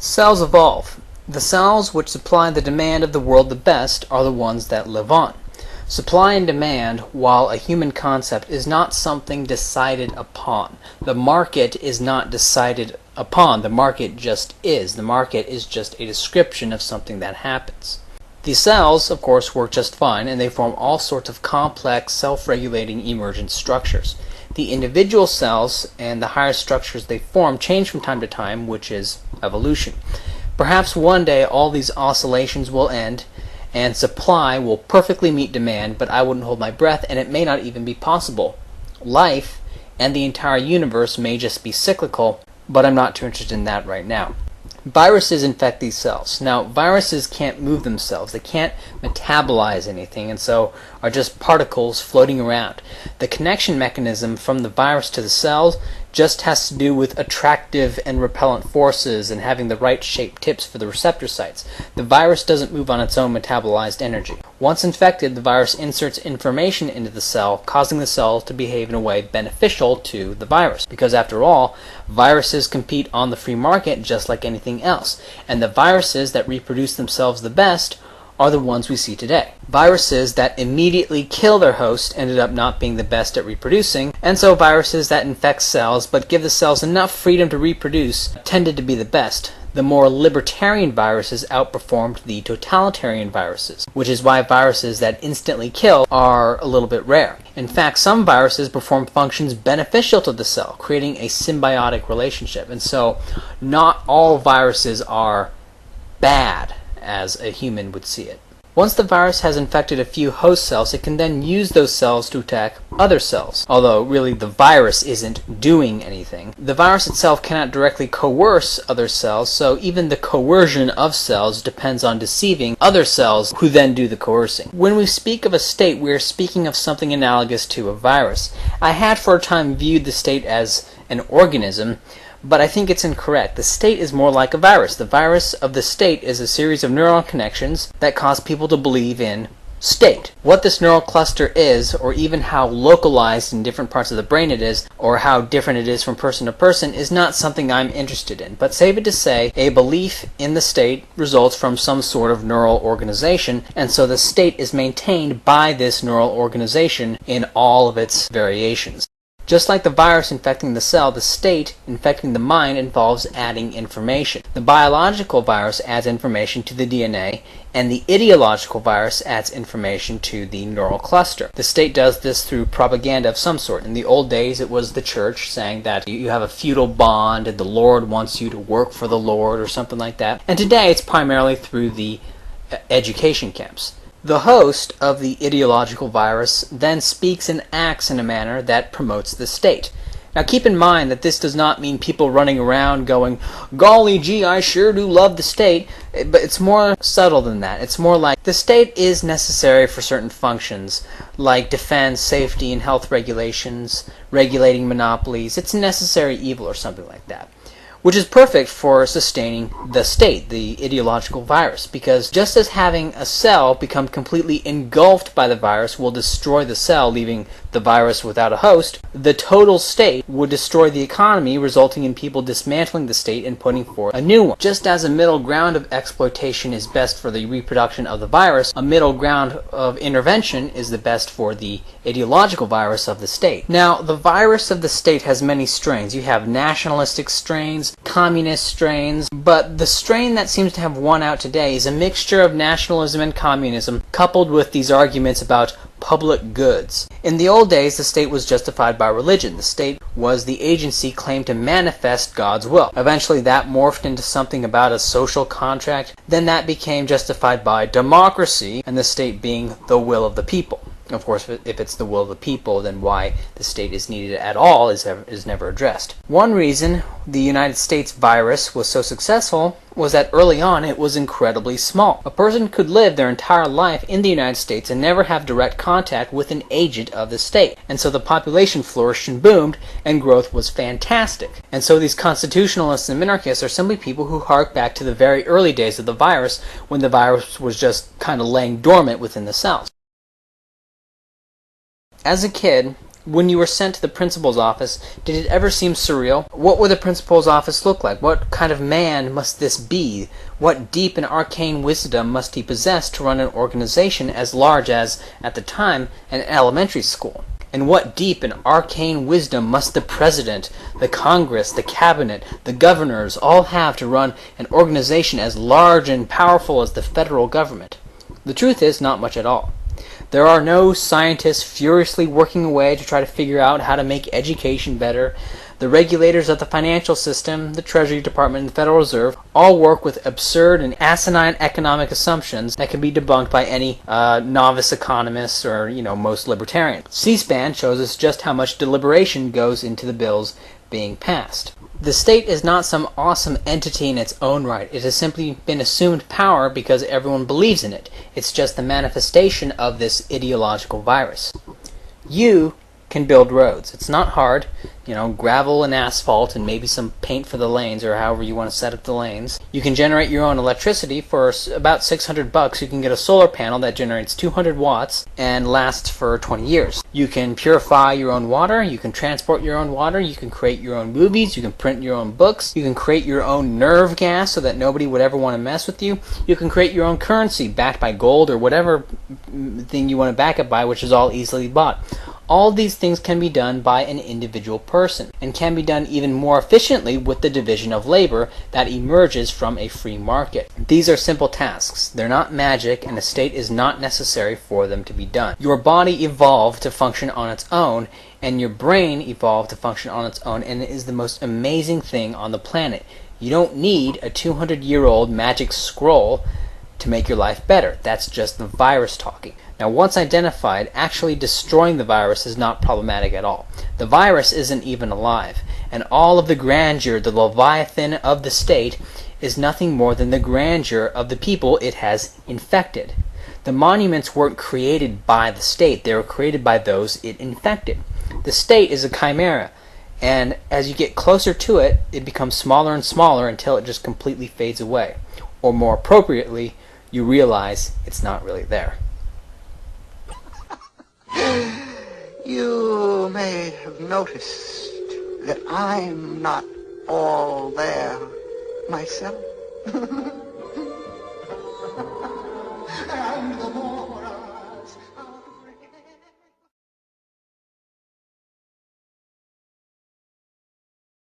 Cells evolve. The cells which supply the demand of the world the best are the ones that live on. Supply and demand, while a human concept, is not something decided upon. The market is not decided upon. The market just is. The market is just a description of something that happens. The cells, of course, work just fine, and they form all sorts of complex, self-regulating emergent structures. The individual cells and the higher structures they form change from time to time, which is evolution. Perhaps one day all these oscillations will end and supply will perfectly meet demand, but I wouldn't hold my breath, and it may not even be possible. Life and the entire universe may just be cyclical, but I'm not too interested in that right now. Viruses infect these cells. Now, viruses can't move themselves. They can't metabolize anything, and so are just particles floating around. The connection mechanism from the virus to the cells just has to do with attractive and repellent forces and having the right shaped tips for the receptor sites. The virus doesn't move on its own metabolized energy. Once infected, the virus inserts information into the cell, causing the cell to behave in a way beneficial to the virus. Because after all, viruses compete on the free market just like anything else, and the viruses that reproduce themselves the best are the ones we see today. Viruses that immediately kill their host ended up not being the best at reproducing, and so viruses that infect cells but give the cells enough freedom to reproduce tended to be the best. The more libertarian viruses outperformed the totalitarian viruses, which is why viruses that instantly kill are a little bit rare. In fact, some viruses perform functions beneficial to the cell, creating a symbiotic relationship, and so not all viruses are bad as a human would see it. Once the virus has infected a few host cells, it can then use those cells to attack other cells. Although, really, the virus isn't doing anything. The virus itself cannot directly coerce other cells, so even the coercion of cells depends on deceiving other cells who then do the coercing. When we speak of a state, we are speaking of something analogous to a virus. I had for a time viewed the state as an organism, but I think it's incorrect. The state is more like a virus. The virus of the state is a series of neuron connections that cause people to believe in state. What this neural cluster is, or even how localized in different parts of the brain it is, or how different it is from person to person, is not something I'm interested in. But save it to say, a belief in the state results from some sort of neural organization, and so the state is maintained by this neural organization in all of its variations. Just like the virus infecting the cell, the state infecting the mind involves adding information. The biological virus adds information to the DNA, and the ideological virus adds information to the neural cluster. The state does this through propaganda of some sort. In the old days, it was the church saying that you have a feudal bond and the Lord wants you to work for the Lord or something like that. And today, it's primarily through the education camps. The host of the ideological virus then speaks and acts in a manner that promotes the state. Now keep in mind that this does not mean people running around going, "Golly gee, I sure do love the state," but it's more subtle than that. It's more like the state is necessary for certain functions, like defense, safety, and health regulations, regulating monopolies. It's a necessary evil or something like that. Which is perfect for sustaining the state, the ideological virus, because just as having a cell become completely engulfed by the virus will destroy the cell, leaving the virus without a host, the total state would destroy the economy, resulting in people dismantling the state and putting forth a new one. Just as a middle ground of exploitation is best for the reproduction of the virus, a middle ground of intervention is the best for the ideological virus of the state. Now, the virus of the state has many strains. You have nationalistic strains, communist strains, but the strain that seems to have won out today is a mixture of nationalism and communism coupled with these arguments about public goods. In the old days, the state was justified by religion. The state was the agency claimed to manifest God's will. Eventually that morphed into something about a social contract. Then that became justified by democracy, and the state being the will of the people. Of course, if it's the will of the people, then why the state is needed at all is never addressed. One reason the United States virus was so successful was that early on it was incredibly small. A person could live their entire life in the United States and never have direct contact with an agent of the state. And so the population flourished and boomed, and growth was fantastic. And so these constitutionalists and minarchists are simply people who hark back to the very early days of the virus, when the virus was just kind of laying dormant within the cells. As a kid, When you were sent to the principal's office, did it ever seem surreal? What would the principal's office look like? What kind of man must this be? What deep and arcane wisdom must he possess to run an organization as large as, at the time, an elementary school? And what deep and arcane wisdom must the president, the Congress, the cabinet, the governors all have to run an organization as large and powerful as the federal government? The truth is, not much at all. There are no scientists furiously working away to try to figure out how to make education better. The regulators of the financial system, the Treasury Department, and the Federal Reserve all work with absurd and asinine economic assumptions that can be debunked by any novice economist or, most libertarians. C-SPAN shows us just how much deliberation goes into the bills being passed. The state is not some awesome entity in its own right. It has simply been assumed power because everyone believes in it. It's just the manifestation of this ideological virus. You can build roads. It's not hard. Gravel and asphalt and maybe some paint for the lanes or however you want to set up the lanes. You can generate your own electricity for about $600. You can get a solar panel that generates 200 watts and lasts for 20 years. You can purify your own water. You can transport your own water. You can create your own movies. You can print your own books. You can create your own nerve gas so that nobody would ever want to mess with you. You can create your own currency backed by gold or whatever thing you want to back it by, which is all easily bought. All these things can be done by an individual person, and can be done even more efficiently with the division of labor that emerges from a free market. These are simple tasks. They're not magic, and a state is not necessary for them to be done. Your body evolved to function on its own, and your brain evolved to function on its own, and it is the most amazing thing on the planet. You don't need a 200-year-old magic scroll to make your life better. That's just the virus talking. Now, once identified, actually destroying the virus is not problematic at all. The virus isn't even alive, and all of the grandeur, the leviathan of the state, is nothing more than the grandeur of the people it has infected. The monuments weren't created by the state, they were created by those it infected. The state is a chimera, and as you get closer to it, it becomes smaller and smaller until it just completely fades away. Or more appropriately, you realize it's not really there. You may have noticed that I'm not all there myself.